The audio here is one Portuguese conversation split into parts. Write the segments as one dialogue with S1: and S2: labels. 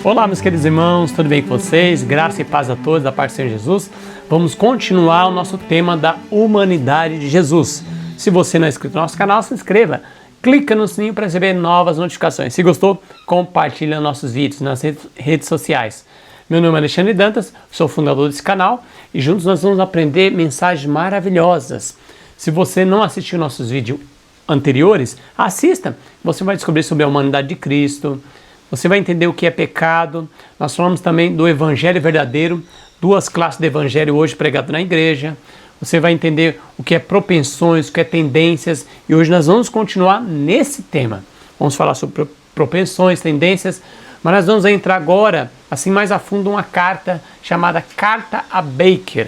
S1: Olá, meus queridos irmãos, tudo bem com vocês? Graça e paz a todos da parte do Senhor Jesus. Vamos continuar o nosso tema da humanidade de Jesus. Se você não é inscrito no nosso canal, se inscreva. Clica no sininho para receber novas notificações. Se gostou, compartilha nossos vídeos nas redes sociais. Meu nome é Alexandre Dantas, sou fundador desse canal e juntos nós vamos aprender mensagens maravilhosas. Se você não assistiu nossos vídeos anteriores, assista. Você vai descobrir sobre a humanidade de Cristo. Você vai entender o que é pecado. Nós falamos também do Evangelho verdadeiro, duas classes de Evangelho hoje pregado na igreja. Você vai entender o que é propensões, o que é tendências. E hoje nós vamos continuar nesse tema. Vamos falar sobre propensões, tendências. Mas nós vamos entrar agora, assim mais a fundo, uma carta chamada Carta a Baker.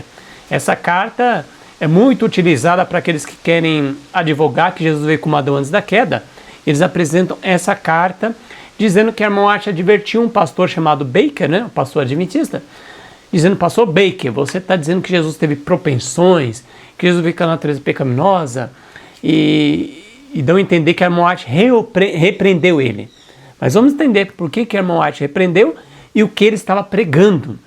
S1: Essa carta é muito utilizada para aqueles que querem advogar que Jesus veio como Adão antes da queda. Eles apresentam essa carta dizendo que a irmã White advertiu um pastor chamado Baker, né, um pastor adventista, dizendo: pastor Baker, você está dizendo que Jesus teve propensões, que Jesus veio com a natureza pecaminosa, e dão a entender que a irmã White repreendeu ele. Mas vamos entender por que a irmã White repreendeu e o que ele estava pregando.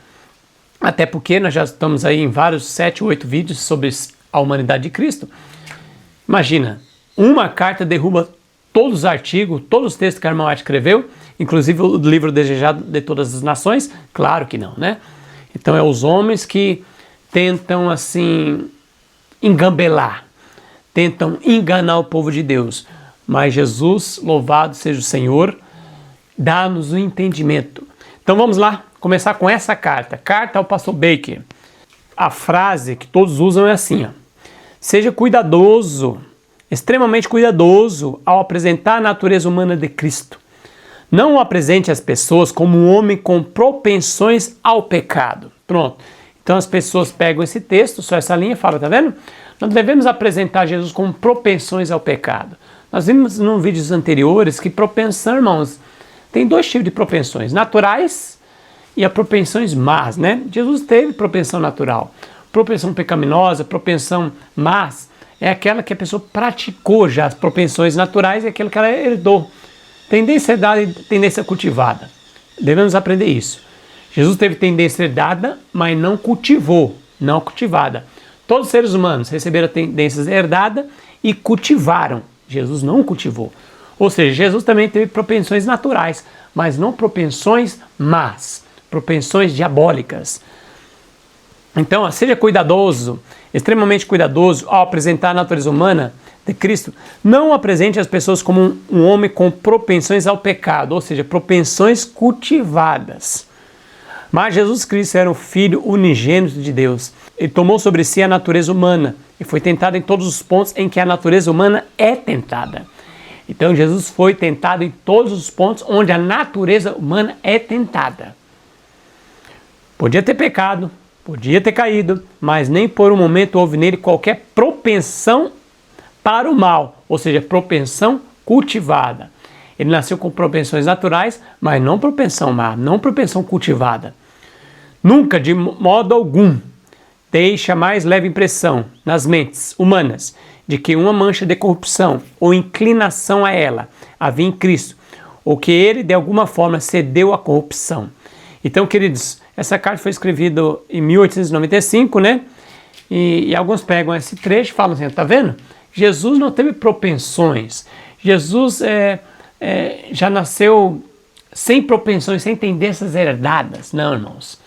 S1: Até porque nós já estamos aí em vários 7 ou 8 vídeos sobre a humanidade de Cristo. Imagina, uma carta derruba todos os artigos, todos os textos que a irmã White escreveu, inclusive o livro Desejado de Todas as Nações? Claro que não, né? Então é os homens que tentam assim engambelar, tentam enganar o povo de Deus. Mas Jesus, louvado seja o Senhor, dá-nos o entendimento. Então vamos lá, começar com essa carta. Carta ao pastor Baker. A frase que todos usam é assim, ó: seja cuidadoso, extremamente cuidadoso ao apresentar a natureza humana de Cristo. Não o apresente às pessoas como um homem com propensões ao pecado. Pronto. Então as pessoas pegam esse texto, só essa linha, e falam: tá vendo? Nós devemos apresentar Jesus com propensões ao pecado. Nós vimos em vídeos anteriores que propensão, irmãos, tem dois tipos de propensões: naturais e as propensões más, né? Jesus teve propensão natural. Propensão pecaminosa, propensão más, é aquela que a pessoa praticou já. As propensões naturais é aquela que ela herdou. Tendência herdada e tendência cultivada. Devemos aprender isso. Jesus teve tendência herdada, mas não cultivou, não cultivada. Todos os seres humanos receberam tendências herdadas e cultivaram. Jesus não cultivou. Ou seja, Jesus também teve propensões naturais, mas não propensões más, propensões diabólicas. Então, seja cuidadoso, extremamente cuidadoso ao apresentar a natureza humana de Cristo. Não apresente as pessoas como um homem com propensões ao pecado, ou seja, propensões cultivadas. Mas Jesus Cristo era o Filho unigênito de Deus. Ele tomou sobre si a natureza humana e foi tentado em todos os pontos em que a natureza humana é tentada. Então Jesus foi tentado em todos os pontos onde a natureza humana é tentada. Podia ter pecado, podia ter caído, mas nem por um momento houve nele qualquer propensão para o mal, ou seja, propensão cultivada. Ele nasceu com propensões naturais, mas não propensão má, não propensão cultivada. Nunca, de modo algum, deixa mais leve impressão nas mentes humanas de que uma mancha de corrupção ou inclinação a ela havia em Cristo, ou que ele de alguma forma cedeu à corrupção. Então, queridos, essa carta foi escrevida em 1895, né? E alguns pegam esse trecho e falam assim: tá vendo? Jesus não teve propensões. Jesus já nasceu sem propensões, sem tendências herdadas. Não, irmãos.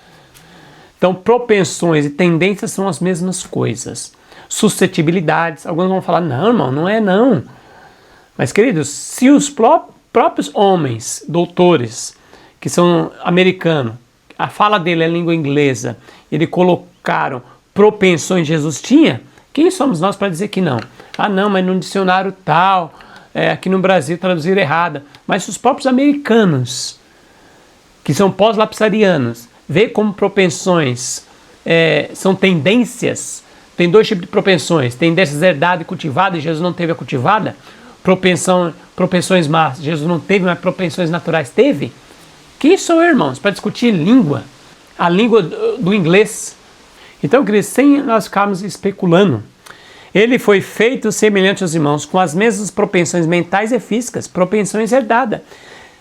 S1: Então, propensões e tendências são as mesmas coisas. Suscetibilidades. Alguns vão falar: não, irmão, não é não. Mas, queridos, se os próprios homens, doutores, que são americanos, a fala dele é língua inglesa, ele colocaram propensões Jesus tinha, quem somos nós para dizer que não? Ah, não, mas no dicionário tal, aqui no Brasil traduziram errada. Mas se os próprios americanos, que são pós-lapsarianos, vê como propensões são tendências, tem dois tipos de propensões: tendências herdadas e cultivadas, e Jesus não teve a cultivada. Propensões más, Jesus não teve, mas propensões naturais teve. Quem sou eu, irmãos, para discutir língua, a língua do inglês? Então, queridos, sem nós ficarmos especulando, ele foi feito semelhante aos irmãos, com as mesmas propensões mentais e físicas, propensões herdadas.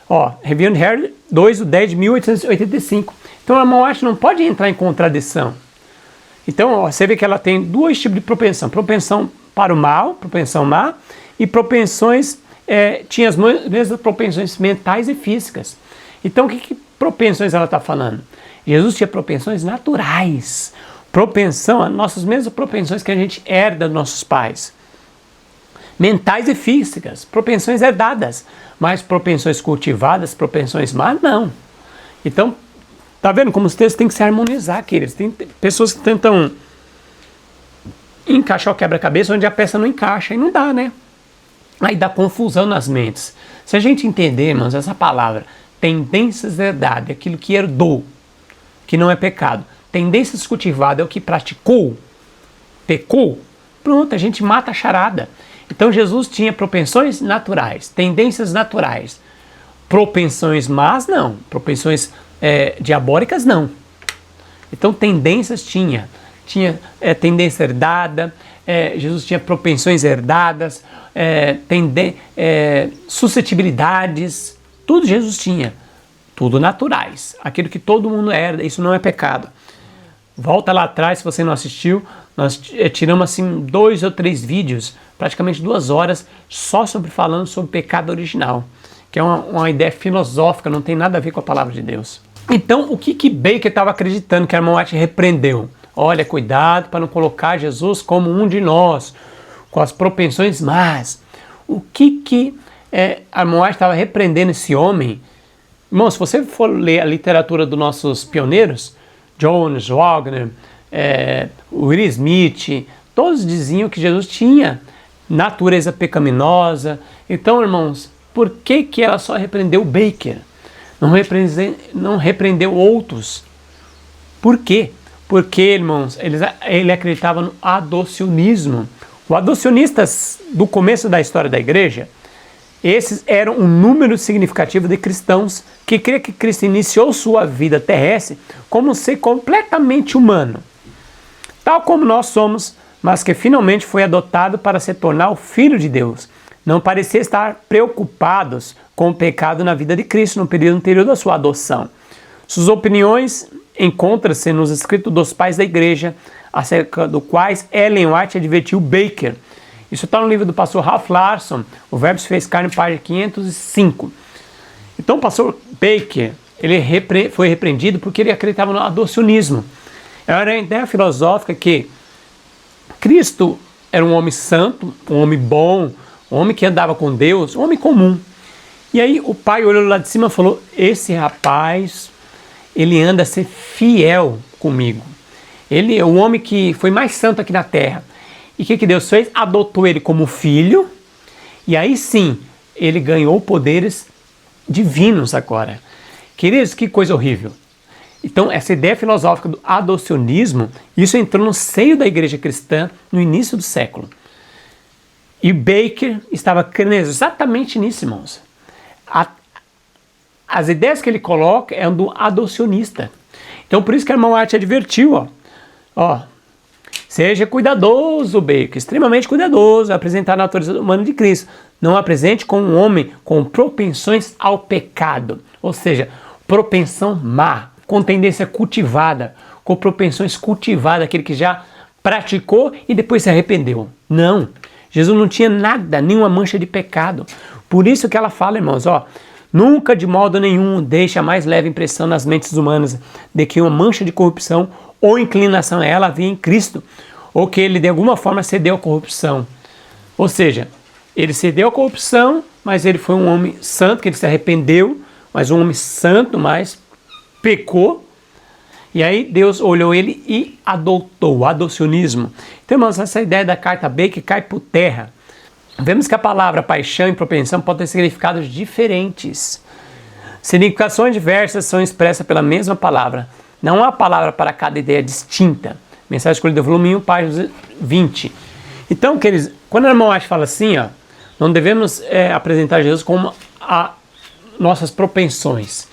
S1: Ó, Review and Herald 2/10/1885. Então a irmã White não pode entrar em contradição. Então, ó, você vê que ela tem dois tipos de propensão. Propensão para o mal, propensão má, e propensões, tinha as mesmas propensões mentais e físicas. Então, que propensões ela está falando? Jesus tinha propensões naturais. Propensão, nossas mesmas propensões que a gente herda dos nossos pais. Mentais e físicas, propensões herdadas. Mas propensões cultivadas, propensões más, não. Então, tá vendo como os textos têm que se harmonizar, queridos? Tem pessoas que tentam encaixar o quebra-cabeça onde a peça não encaixa, e não dá, né? Aí dá confusão nas mentes. Se a gente entender, irmãos, essa palavra, tendências herdadas, aquilo que herdou, que não é pecado. Tendências cultivadas é o que praticou, pecou. Pronto, a gente mata a charada. Então Jesus tinha propensões naturais, tendências naturais. Propensões más, não. Propensões diabólicas, não. Então tendências tinha tendência herdada, Jesus tinha propensões herdadas, suscetibilidades, tudo Jesus tinha. Tudo naturais, aquilo que todo mundo herda, isso não é pecado. Volta lá atrás, se você não assistiu, nós tiramos assim 2 ou 3 vídeos, praticamente 2 horas, só falando sobre pecado original, que é uma ideia filosófica, não tem nada a ver com a palavra de Deus. Então, o que Baker estava acreditando que a irmã White repreendeu? Olha, cuidado para não colocar Jesus como um de nós, com as propensões más. O que a irmã White estava repreendendo esse homem? Irmão, se você for ler a literatura dos nossos pioneiros, Jones, Wagner, Will Smith, todos diziam que Jesus tinha natureza pecaminosa. Então, irmãos, por que ela só repreendeu Baker? Não repreendeu outros. Por quê? Porque, irmãos, ele acreditava no adocionismo. Os adocionistas do começo da história da igreja, esses eram um número significativo de cristãos que crê que Cristo iniciou sua vida terrestre como um ser completamente humano, tal como nós somos, mas que finalmente foi adotado para se tornar o Filho de Deus. Não parecia estar preocupados com o pecado na vida de Cristo no período anterior da sua adoção. Suas opiniões encontram-se nos escritos dos pais da igreja, acerca do quais Ellen White advertiu Baker. Isso está no livro do pastor Ralph Larson, O Verbo se fez carne, página 505. Então o pastor Baker, ele foi repreendido porque ele acreditava no adocionismo. Era a ideia filosófica que Cristo era um homem santo, um homem bom, um homem que andava com Deus, um homem comum. E aí o pai olhou lá de cima e falou, esse rapaz, ele anda a ser fiel comigo. Ele é o homem que foi mais santo aqui na terra. E o que Deus fez? Adotou ele como filho, e aí sim, ele ganhou poderes divinos agora. Queridos, que coisa horrível. Então, essa ideia filosófica do adocionismo, isso entrou no seio da igreja cristã no início do século. E Baker estava crendo exatamente nisso, irmãos. As ideias que ele coloca é do adocionista. Então, por isso que a irmã White advertiu, seja cuidadoso, Baker, extremamente cuidadoso, apresentar a natureza humana de Cristo. Não apresente como um homem com propensões ao pecado, ou seja, propensão má, com tendência cultivada, com propensões cultivadas, aquele que já praticou e depois se arrependeu. Não, Jesus não tinha nada, nenhuma mancha de pecado. Por isso que ela fala, irmãos, nunca de modo nenhum deixe a mais leve impressão nas mentes humanas de que uma mancha de corrupção ou inclinação a ela havia em Cristo, ou que ele de alguma forma cedeu à corrupção. Ou seja, ele cedeu à corrupção, mas ele foi um homem santo, que ele se arrependeu, mas um homem santo, mas pecou. E aí Deus olhou ele e adotou, o adocionismo. Então, irmãos, essa ideia da carta Baker cai por terra. Vemos que a palavra paixão e propensão podem ter significados diferentes. Significações diversas são expressas pela mesma palavra. Não há palavra para cada ideia distinta. Mensagem escolhida, volume 1, página 20. Então, queridos, quando a irmã White fala assim, não devemos apresentar Jesus como nossas propensões.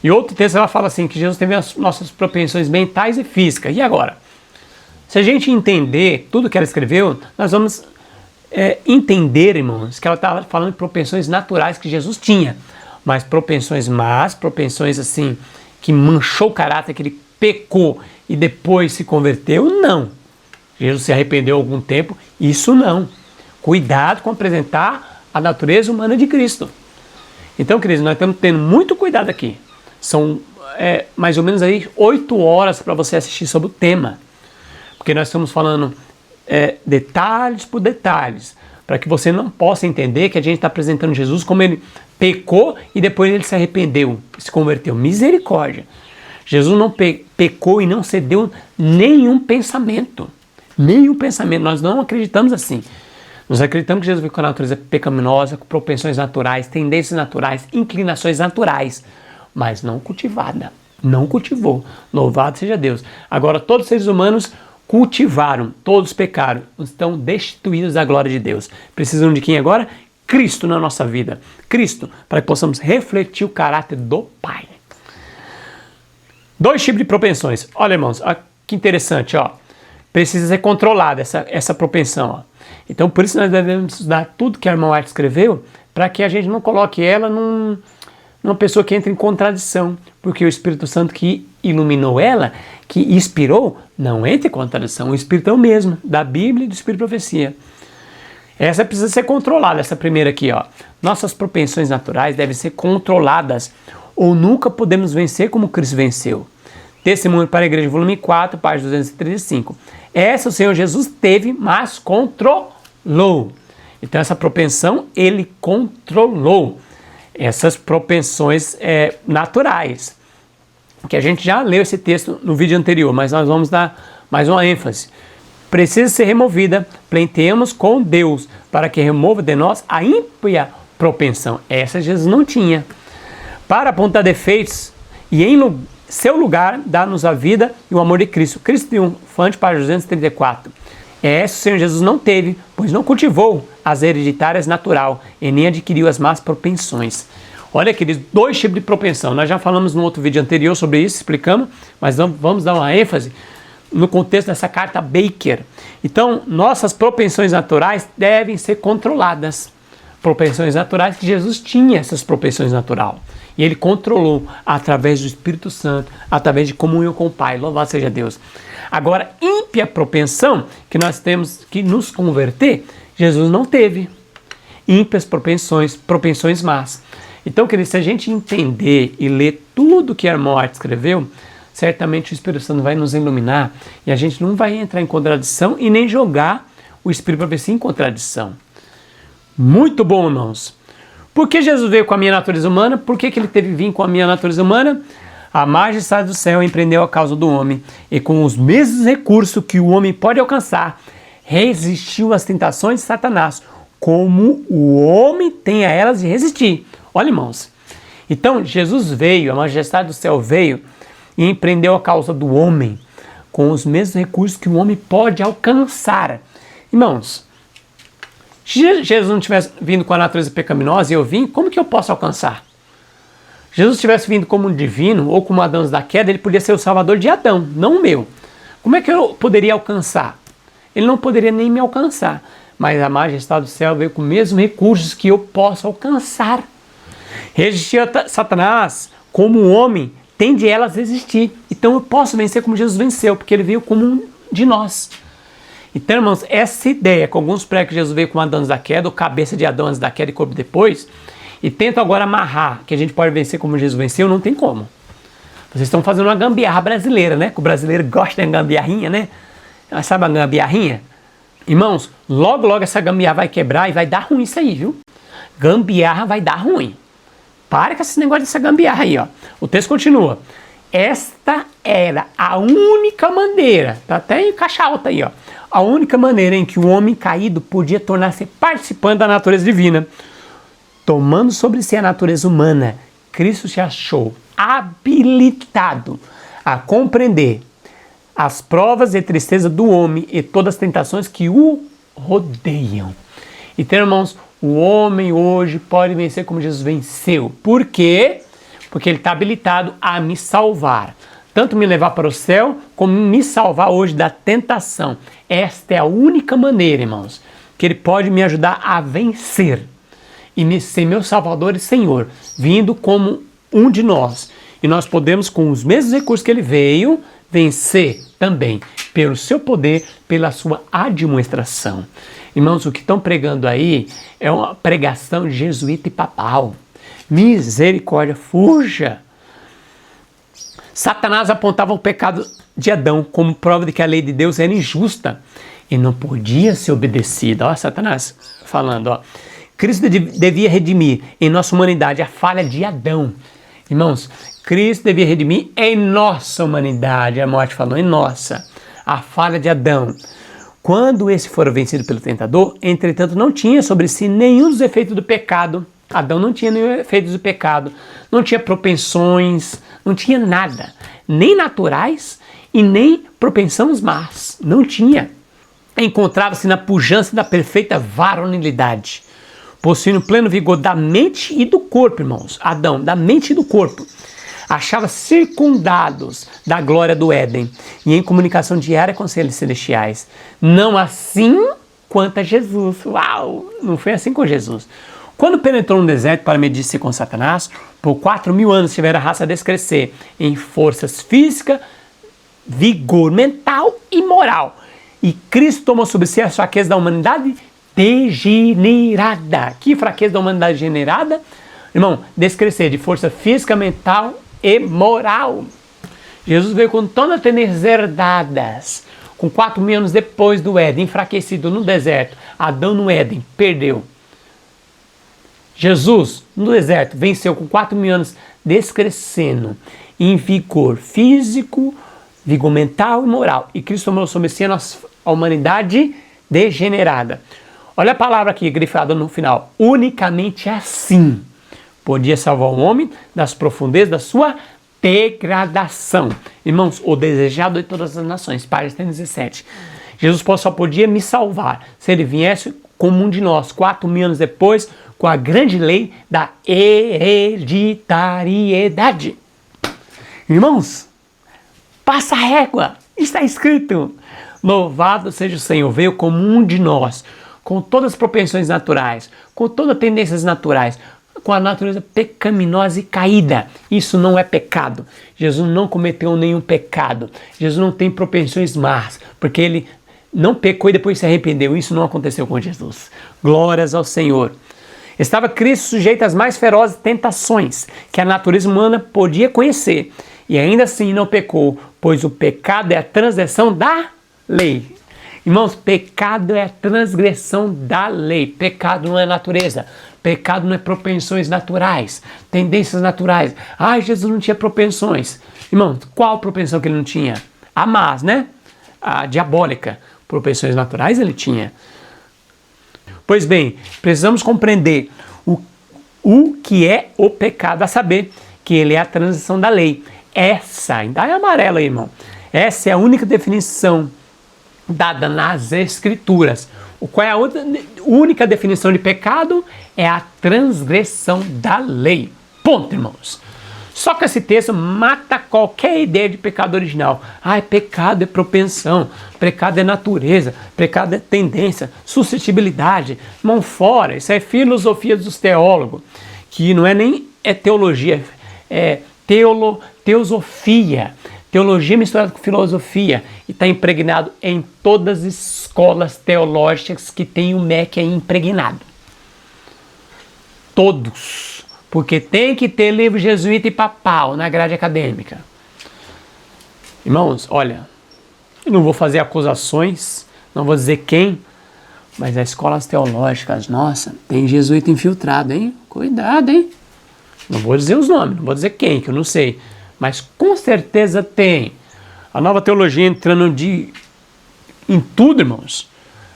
S1: E outro texto ela fala assim, que Jesus teve as nossas propensões mentais e físicas. E agora? Se a gente entender tudo que ela escreveu, nós vamos entender, irmãos, que ela estava falando de propensões naturais que Jesus tinha. Mas propensões más, propensões assim, que manchou o caráter, que ele pecou e depois se converteu, não. Jesus se arrependeu há algum tempo, isso não. Cuidado com apresentar a natureza humana de Cristo. Então, queridos, nós estamos tendo muito cuidado aqui. São mais ou menos aí 8 horas para você assistir sobre o tema. Porque nós estamos falando detalhes por detalhes, para que você não possa entender que a gente está apresentando Jesus como ele pecou e depois ele se arrependeu, se converteu. Misericórdia. Jesus não pecou e não cedeu nenhum pensamento. Nenhum pensamento. Nós não acreditamos assim. Nós acreditamos que Jesus veio com a natureza pecaminosa, com propensões naturais, tendências naturais, inclinações naturais, mas não cultivada. Não cultivou. Louvado seja Deus. Agora, todos os seres humanos cultivaram, todos pecaram, estão destituídos da glória de Deus. Precisam de quem agora? Cristo na nossa vida. Cristo, para que possamos refletir o caráter do Pai. 2 tipos de propensões. Olha, irmãos, olha que interessante, ó. Precisa ser controlada essa propensão, ó. Então, por isso nós devemos estudar tudo que a irmã White escreveu, para que a gente não coloque ela numa pessoa que entra em contradição, porque o Espírito Santo que iluminou ela, que inspirou, não entra em contradição. O Espírito é o mesmo, da Bíblia e do Espírito de Profecia. Essa precisa ser controlada, essa primeira aqui, ó. Nossas propensões naturais devem ser controladas, ou nunca podemos vencer como Cristo venceu. Testemunho para a Igreja, volume 4, página 235. Essa o Senhor Jesus teve, mas controlou. Então essa propensão, ele controlou. Essas propensões naturais. Que a gente já leu esse texto no vídeo anterior, mas nós vamos dar mais uma ênfase. Precisa ser removida, pleiteemos com Deus, para que remova de nós a ímpia propensão. Essa Jesus não tinha. Para apontar defeitos e em seu lugar dá-nos a vida e o amor de Cristo. Cristo triunfante, página 234. Essa o Senhor Jesus não teve, pois não cultivou as hereditárias natural e nem adquiriu as más propensões. Olha, queridos, 2 tipos de propensão. Nós já falamos no outro vídeo anterior sobre isso, explicamos, mas vamos dar uma ênfase no contexto dessa carta Baker. Então, nossas propensões naturais devem ser controladas. Propensões naturais, que Jesus tinha essas propensões naturais. E ele controlou através do Espírito Santo, através de comunhão com o Pai. Louvado seja Deus. Agora, ímpia propensão, que nós temos que nos converter, Jesus não teve. Ímpias propensões más. Então, querido, se a gente entender e ler tudo que a irmã White escreveu, certamente o Espírito Santo vai nos iluminar e a gente não vai entrar em contradição e nem jogar o Espírito para ver se em contradição. Muito bom, irmãos. Por que Jesus veio com a minha natureza humana? Por que ele teve que vir com a minha natureza humana? A majestade do céu empreendeu a causa do homem e com os mesmos recursos que o homem pode alcançar, resistiu às tentações de Satanás, como o homem tem a elas de resistir. Olha, irmãos. Então, Jesus veio, a majestade do céu veio e empreendeu a causa do homem com os mesmos recursos que o homem pode alcançar. Irmãos, se Jesus não tivesse vindo com a natureza pecaminosa e eu vim, como que eu posso alcançar? Jesus tivesse vindo como um divino ou como Adão da queda, ele podia ser o salvador de Adão, não o meu. Como é que eu poderia alcançar? Ele não poderia nem me alcançar, mas a majestade do céu veio com os mesmos recursos que eu posso alcançar. Resistir a Satanás como um homem tem de elas resistir. Então eu posso vencer como Jesus venceu, porque ele veio como um de nós. Então, irmãos, essa ideia, com alguns pregam que Jesus veio como Adão antes da queda, ou cabeça de Adão antes da queda e corpo depois, e tentam agora amarrar que a gente pode vencer como Jesus venceu, não tem como. Vocês estão fazendo uma gambiarra brasileira, né? Que o brasileiro gosta de gambiarrinha, né? Sabe a gambiarrinha? Irmãos, logo essa gambiarra vai quebrar e vai dar ruim isso aí, viu? Gambiarra vai dar ruim. Para com esse negócio dessa gambiarra aí, ó. O texto continua. Esta era a única maneira, tá até em caixa alta aí, ó. A única maneira em que o homem caído podia tornar-se participante da natureza divina. Tomando sobre si a natureza humana, Cristo se achou habilitado a compreender as provas e tristeza do homem e todas as tentações que o rodeiam. Então, irmãos, o homem hoje pode vencer como Jesus venceu. Por quê? Porque ele está habilitado a me salvar. Tanto me levar para o céu, como me salvar hoje da tentação. Esta é a única maneira, irmãos, que ele pode me ajudar a vencer. e ser meu Salvador e Senhor, vindo como um de nós. E nós podemos, com os mesmos recursos que ele veio, vencer também, pelo seu poder, pela sua administração. Irmãos, o que estão pregando aí é uma pregação jesuíta e papal. Misericórdia, fuja! Satanás apontava o pecado de Adão como prova de que a lei de Deus era injusta e não podia ser obedecida. Ó, Satanás falando, ó. Cristo devia redimir em nossa humanidade a falha de Adão. Irmãos, Cristo devia redimir em nossa humanidade, a morte falou, em nossa, a falha de Adão. Quando esse for vencido pelo tentador, entretanto, não tinha sobre si nenhum dos efeitos do pecado. Adão não tinha nenhum efeito do pecado, não tinha propensões, não tinha nada, nem naturais e nem propensões más, não tinha. Encontrava-se na pujança da perfeita varonilidade, possuindo pleno vigor da mente e do corpo, irmãos. Adão, da mente e do corpo. Achava circundados da glória do Éden e em comunicação diária com os seres celestiais. Não assim quanto a Jesus. Uau! Não foi assim com Jesus. Quando penetrou no deserto para medir-se com Satanás, por 4.000 anos tiveram a raça a descrescer em forças físicas, vigor mental e moral. E Cristo tomou sobre si a fraqueza da humanidade degenerada. Que fraqueza da humanidade degenerada? Irmão, descrescer de força física, mental e moral. Jesus veio com todas as tendências herdadas, com 4.000 anos depois do Éden, enfraquecido no deserto. Adão no Éden, perdeu. Jesus, no deserto, venceu com 4.000 anos, descrescendo em vigor físico, vigor mental e moral. E Cristo tomou sobre si a humanidade degenerada. Olha a palavra aqui, grifada no final. Unicamente assim podia salvar o homem das profundezas da sua degradação. Irmãos, o desejado de todas as nações, página 17. Jesus só podia me salvar se ele viesse como um de nós, 4.000 anos depois, com a grande lei da hereditariedade. Irmãos, passa a régua, está escrito. Louvado seja o Senhor, veio como um de nós, com todas as propensões naturais, com todas as tendências naturais, com a natureza pecaminosa e caída. Isso não é pecado. Jesus não cometeu nenhum pecado. Jesus não tem propensões más, porque ele não pecou e depois se arrependeu. Isso não aconteceu com Jesus. Glórias ao Senhor. Estava Cristo sujeito às mais ferozes tentações que a natureza humana podia conhecer. E ainda assim não pecou, pois o pecado é a transgressão da lei. Irmãos, pecado é a transgressão da lei. Pecado não é natureza. Pecado não é propensões naturais, tendências naturais. Ai, Jesus não tinha propensões. Irmãos, qual propensão que ele não tinha? A más, né? A diabólica. Propensões naturais ele tinha. Pois bem, precisamos compreender o que é o pecado, a saber que ele é a transição da lei. Essa, ainda é amarela, irmão. Essa é a única definição dada nas Escrituras. Qual é a outra única definição de pecado? É a transgressão da lei. Ponto, irmãos. Só que esse texto mata qualquer ideia de pecado original. Ai, pecado é propensão, pecado é natureza, pecado é tendência, suscetibilidade. Mão fora, isso é filosofia dos teólogos, que não é nem teologia, é teosofia. Teologia misturada com filosofia e está impregnado em todas as escolas teológicas que tem o MEC aí impregnado. Todos. Porque tem que ter livro jesuíta e papal na grade acadêmica. Irmãos, olha, eu não vou fazer acusações, não vou dizer quem, mas as escolas teológicas, nossa, tem jesuíta infiltrado, hein? Cuidado, hein? Não vou dizer os nomes, não vou dizer quem, que eu não sei. Mas com certeza tem. A nova teologia entrando em tudo, irmãos.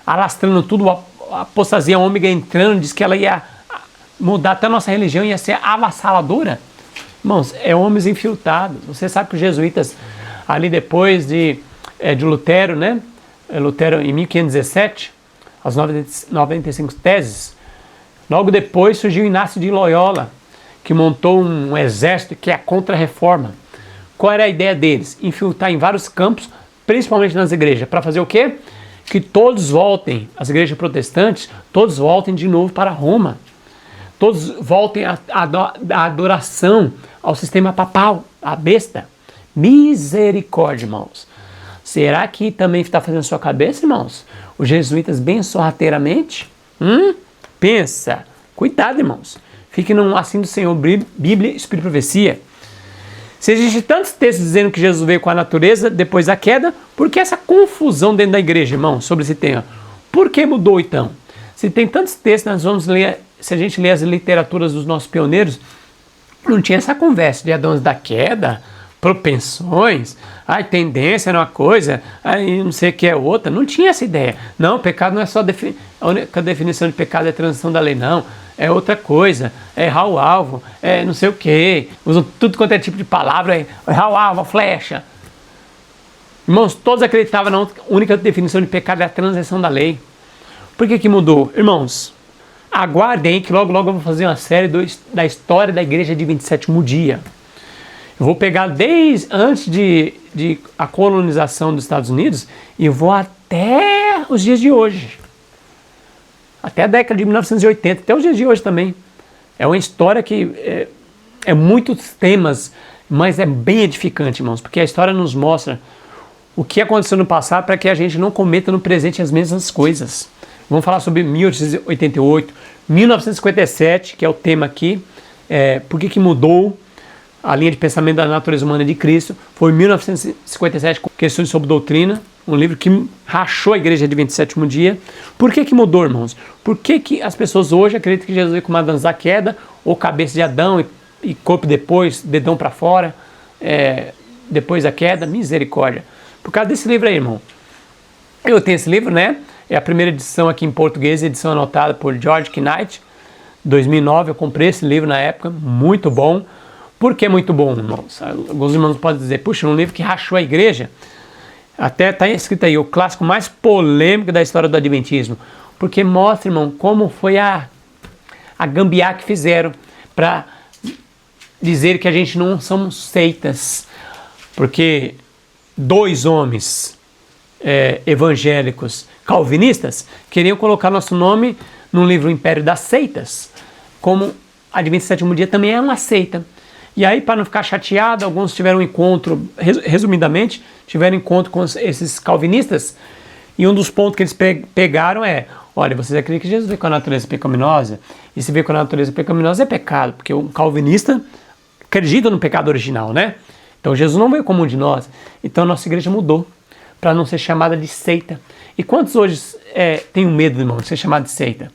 S1: Alastrando tudo, a apostasia ômega entrando, diz que ela ia mudar até a nossa religião, ia ser avassaladora. Irmãos, é homens infiltrados. Você sabe que os jesuítas, ali depois de Lutero, né? Lutero em 1517, as 95 teses, logo depois surgiu Inácio de Loyola, que montou um exército que é a contra-reforma. Qual era a ideia deles? Infiltrar em vários campos, principalmente nas igrejas. Para fazer o quê? Que todos voltem, as igrejas protestantes, todos voltem de novo para Roma. todos voltem à adoração ao sistema papal, à besta. Misericórdia, irmãos. Será que também está fazendo sua cabeça, irmãos? Os jesuítas bem sorrateiramente? Pensa. Cuidado, irmãos. Fique no assim do Senhor, Bíblia, Espírito e Profecia. Se existem tantos textos dizendo que Jesus veio com a natureza depois da queda, por que essa confusão dentro da igreja, irmão, sobre esse tema? Por que mudou então? Se tem tantos textos, nós vamos ler, se a gente ler as literaturas dos nossos pioneiros, não tinha essa conversa de Adão da queda, propensões, tendência era uma coisa, não sei o que é outra, não tinha essa ideia. Não, pecado não é só a única definição de pecado é a transição da lei, não. É outra coisa, é errar o alvo, é não sei o que, usam tudo quanto é tipo de palavra, é errar o alvo, a flecha. Irmãos, todos acreditavam na única definição de pecado é a transição da lei. Por que mudou? Irmãos, aguardem aí que logo eu vou fazer uma série da história da igreja de 27º dia. Eu vou pegar desde antes de a colonização dos Estados Unidos e vou até os dias de hoje. Até a década de 1980, até os dias de hoje também. É uma história que é muitos temas, mas é bem edificante, irmãos, porque a história nos mostra o que aconteceu no passado para que a gente não cometa no presente as mesmas coisas. Vamos falar sobre 1888, 1957, que é o tema aqui, por que mudou a linha de pensamento da natureza humana de Cristo. Foi em 1957, Questões sobre Doutrina, um livro que rachou a igreja de 27º dia. Por que mudou, irmãos? Por que as pessoas hoje acreditam que Jesus veio com uma dança da queda, ou cabeça de Adão e corpo depois, dedão para fora, depois da queda? Misericórdia. Por causa desse livro aí, irmão. Eu tenho esse livro, né? É a primeira edição aqui em português, edição anotada por George Knight, 2009. Eu comprei esse livro na época, muito bom. Por que muito bom, irmãos? Alguns irmãos podem dizer, puxa, um livro que rachou a igreja. Até está escrito aí, o clássico mais polêmico da história do Adventismo. Porque mostra, irmão, como foi a gambiarra que fizeram para dizer que a gente não somos seitas. Porque dois homens evangélicos calvinistas queriam colocar nosso nome no livro Império das Seitas. Como Adventista do 7º dia também é uma seita. E aí, para não ficar chateado, alguns tiveram um encontro, resumidamente, tiveram encontro com esses calvinistas, e um dos pontos que eles pegaram olha, vocês acreditam que Jesus veio com a natureza pecaminosa? E se veio com a natureza pecaminosa é pecado, porque o calvinista acredita no pecado original, né? Então Jesus não veio como um de nós. Então a nossa igreja mudou, para não ser chamada de seita. E quantos hoje têm medo, irmão, de ser chamado de seita?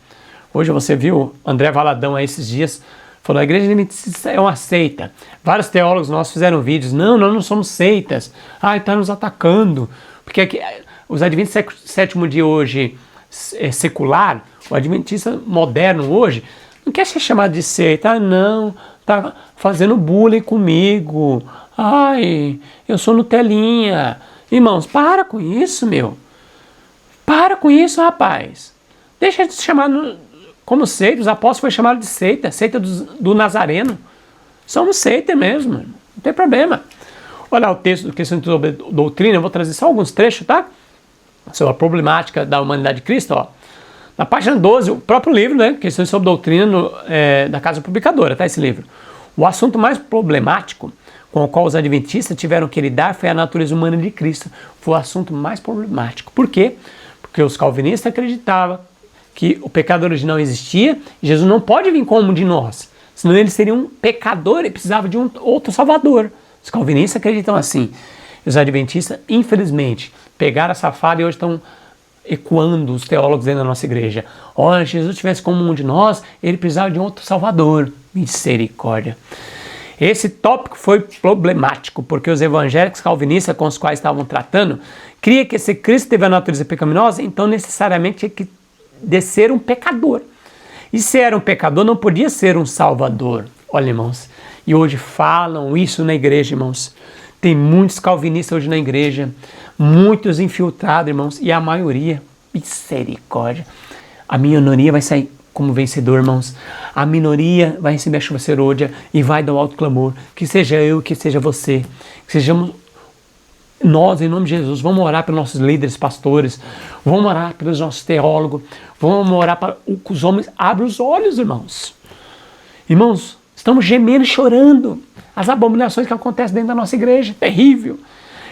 S1: Hoje você viu André Valadão aí esses dias, falou, a igreja adventista é uma seita. Vários teólogos nossos fizeram vídeos. Não, nós não somos seitas. Está nos atacando. Porque aqui, os adventistas 7º dia hoje secular, o adventista moderno hoje, não quer ser chamado de seita. Não, está fazendo bullying comigo. Eu sou Nutelinha. Irmãos, para com isso, meu. Para com isso, rapaz. Deixa de se chamar como seita. Os apóstolos foram chamados de seita, seita do Nazareno. Somos seita mesmo, não tem problema. Olha o texto do Questões sobre Doutrina, eu vou trazer só alguns trechos, tá? Sobre a problemática da humanidade de Cristo, ó. Na página 12, o próprio livro, né? Questões sobre Doutrina da Casa Publicadora, tá? Esse livro. O assunto mais problemático com o qual os adventistas tiveram que lidar foi a natureza humana de Cristo. Foi o assunto mais problemático. Por quê? Porque os calvinistas acreditavam que o pecado original existia e Jesus não pode vir como um de nós. Senão ele seria um pecador e precisava de um outro salvador. Os calvinistas acreditam assim. E os adventistas, infelizmente, pegaram essa fala e hoje estão ecoando os teólogos dentro da nossa igreja. Olha, se Jesus tivesse como um de nós, ele precisava de um outro salvador. Misericórdia. Esse tópico foi problemático, porque os evangélicos calvinistas com os quais estavam tratando, criam que se Cristo teve a natureza pecaminosa, então necessariamente tinha que descer um pecador. E se era um pecador, não podia ser um salvador. Olha, irmãos, e hoje falam isso na igreja, irmãos. Tem muitos calvinistas hoje na igreja, muitos infiltrados, irmãos, e a maioria, misericórdia. A minoria vai sair como vencedor, irmãos. A minoria vai receber a chuva serôdia e vai dar o alto clamor. Que seja eu, que seja você, que sejamos nós, em nome de Jesus. Vamos orar pelos nossos líderes, pastores, vamos orar pelos nossos teólogos, vamos orar para que os homens abram os olhos, irmãos. Irmãos, estamos gemendo e chorando as abominações que acontecem dentro da nossa igreja. Terrível.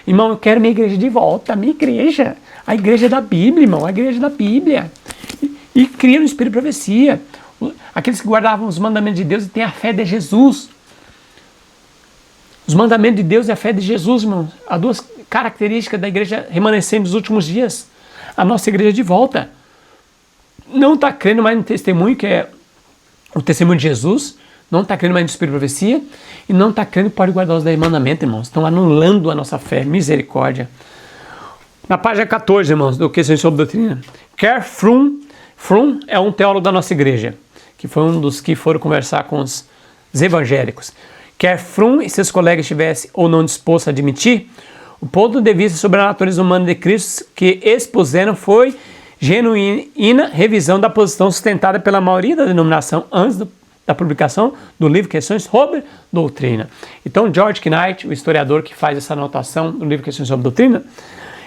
S1: Irmão, eu quero minha igreja de volta. A minha igreja. A igreja da Bíblia, irmão. A igreja da Bíblia. E cria no Espírito de Profecia. Aqueles que guardavam os mandamentos de Deus e têm a fé de Jesus. Os mandamentos de Deus e a fé de Jesus, irmão. Há duas características da igreja remanescente nos últimos dias. A nossa igreja de volta. Não está crendo mais no testemunho, que é o testemunho de Jesus. Não está crendo mais no Espírito de Profecia. E não está crendo que pode guardar os 10 mandamentos, irmãos. Estão anulando a nossa fé. Misericórdia. Na página 14, irmãos, do Questões sobre Doutrina. Kerr Frum é um teólogo da nossa igreja, que foi um dos que foram conversar com os evangélicos. Quer Frum e seus colegas estivessem ou não dispostos a admitir, o ponto de vista sobre a natureza humana de Cristo que expuseram foi genuína revisão da posição sustentada pela maioria da denominação antes da publicação do livro Questões sobre Doutrina. Então, George Knight, o historiador que faz essa anotação do livro Questões sobre Doutrina,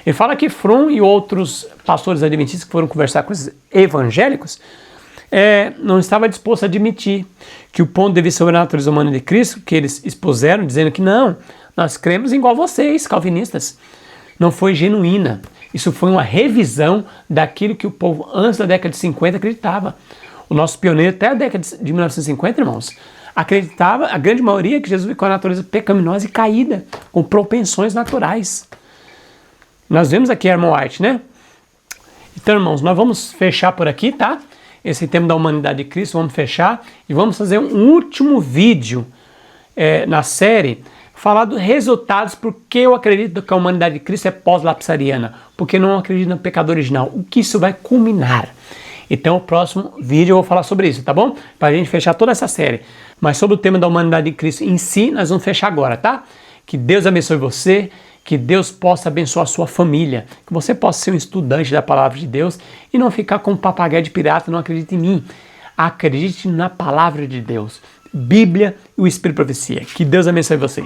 S1: ele fala que Frum e outros pastores adventistas que foram conversar com os evangélicos não estava disposto a admitir que o ponto de vista sobre a natureza humana de Cristo, que eles expuseram, dizendo que não, nós cremos igual vocês, calvinistas, não foi genuína. Isso foi uma revisão daquilo que o povo antes da década de 50 acreditava. O nosso pioneiro até a década de 1950, irmãos, acreditava, a grande maioria, que Jesus veio com a natureza pecaminosa e caída, com propensões naturais. Nós vemos aqui Ellen White, né? Então, irmãos, nós vamos fechar por aqui, tá? Esse tema da humanidade de Cristo, vamos fechar e vamos fazer um último vídeo na série, falar dos resultados, porque eu acredito que a humanidade de Cristo é pós-lapsariana, porque não acredito no pecado original, o que isso vai culminar. Então, o próximo vídeo eu vou falar sobre isso, tá bom? Para a gente fechar toda essa série. Mas sobre o tema da humanidade de Cristo em si, nós vamos fechar agora, tá? Que Deus abençoe você, que Deus possa abençoar a sua família, que você possa ser um estudante da palavra de Deus e não ficar como um papagaio de pirata, não acredite em mim. Acredite na palavra de Deus, Bíblia e o Espírito de Profecia. Que Deus abençoe você.